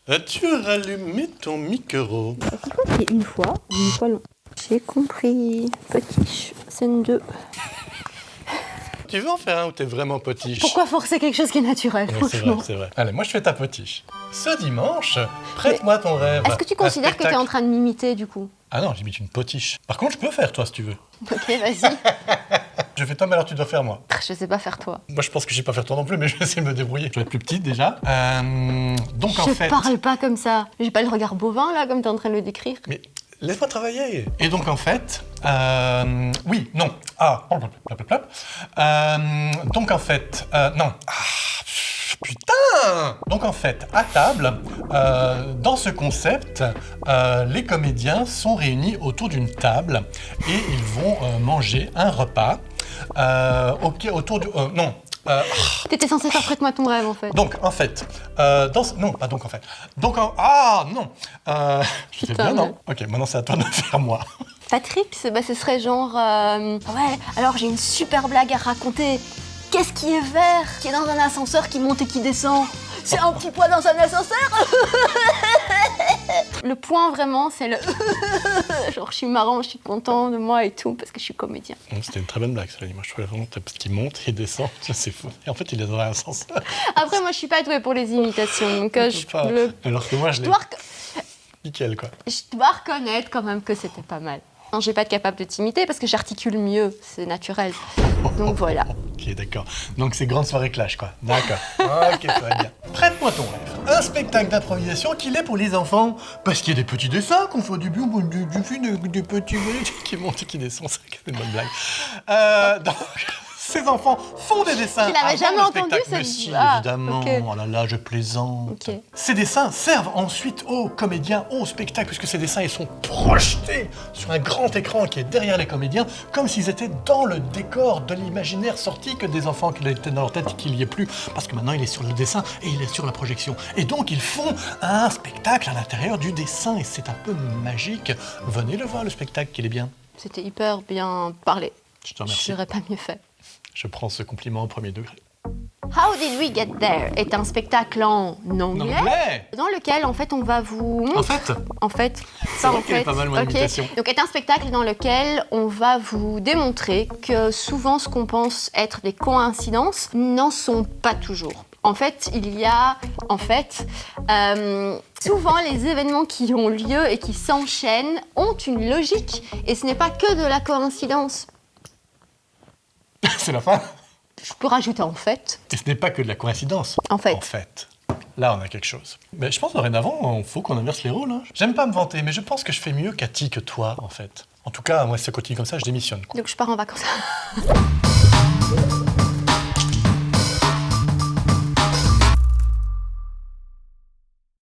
As-tu rallumé ton micro? Et une fois long. J'ai compris. Potiche, scène 2. Tu veux en faire un où t'es vraiment potiche? Pourquoi forcer quelque chose qui est naturel, Ouais, franchement? c'est vrai. Allez, moi je fais ta potiche. Ce dimanche, prête-moi ton rêve. Est-ce que tu Un considères que spectacle. t'es en train de m'imiter, du coup? Ah non, j'imite une potiche. Par contre, je peux faire toi si tu veux. Ok, vas-y. Je fais toi, mais alors tu dois faire moi. Je sais pas faire toi. Moi je pense que je sais pas faire toi non plus, mais je vais essayer de me débrouiller. Je vais être plus petite déjà. Donc en fait... Je parle pas comme ça. J'ai pas le regard bovin, là, comme t'es en train de le décrire. Mais laisse-moi travailler. Et donc en fait, oui, non. Donc en fait, non. Putain. Donc en fait, à table, dans ce concept, les comédiens sont réunis autour d'une table et ils vont manger un repas. Autour du... non. T'étais censé faire prête-moi ton rêve, en fait. Donc, en fait, non, pas donc en fait. Donc, non. Je sais Putain, bien, non. Ok, maintenant c'est à toi de le faire, moi. Patrick, ce serait genre... ouais, alors j'ai une super blague à raconter. Qu'est-ce qui est vert, qui est dans un ascenseur, qui monte et qui descend? C'est un petit poids dans un ascenseur. Le point, vraiment, c'est le... Genre, je suis marrant, je suis content de moi et tout, parce que je suis comédien. C'était une très bonne blague, cela dit. Moi, je trouvais vraiment parce qu'il monte et descend, c'est fou. Et en fait, il est dans un ascenseur. Après, moi, je suis pas douée pour les imitations, donc Alors que moi, je l'ai... dois Nickel, quoi. Je dois reconnaître quand même que c'était pas mal. Non, j'ai pas être capable de t'imiter parce que j'articule mieux, c'est naturel. Donc voilà. Ok, d'accord. Donc c'est grande soirée clash, quoi. D'accord. Ok, ça va bien. Prête-moi ton rêve. Un spectacle d'improvisation qu'il est pour les enfants. Parce qu'il y a des petits dessins qu'on fait au début, du film, des petits qui montent et qui descendent. C'est une bonne blague. Donc, ces enfants font des dessins. Tu l'avais avant jamais le entendu, spectacle. cette... Mais si, Ah, évidemment. ok. Oh là là, je plaisante. Ok. Ces dessins servent ensuite aux comédiens, au spectacle, puisque ces dessins, ils sont projetés sur un grand écran qui est derrière les comédiens, comme s'ils étaient dans le décor de l'imaginaire sorti que des enfants qui étaient dans leur tête et qu'il n'y ait plus, parce que maintenant il est sur le dessin et il est sur la projection. Et donc ils font un spectacle à l'intérieur du dessin, et c'est un peu magique. Venez le voir, le spectacle, qu'il est bien. C'était hyper bien parlé. Je te remercie. J'aurais pas mieux fait. Je prends ce compliment au premier degré. How Did We Get There est un spectacle en anglais, Anglais. dans lequel en fait on va vous... En fait, ça vrai en qu'elle est fait. pas mal, mon Ok. imitation. Donc est un spectacle dans lequel on va vous démontrer que souvent ce qu'on pense être des coïncidences n'en sont pas toujours. En fait, il y a souvent les événements qui ont lieu et qui s'enchaînent ont une logique et ce n'est pas que de la coïncidence. c'est la fin. Je peux rajouter en fait. Et ce n'est pas que de la coïncidence. En fait. En fait. Là, on a quelque chose. Mais je pense dorénavant, il faut qu'on inverse les rôles. Hein. J'aime pas me vanter, mais je pense que je fais mieux Cathy que toi, en fait. En tout cas, moi, si ça continue comme ça, je démissionne, quoi. Donc je pars en vacances.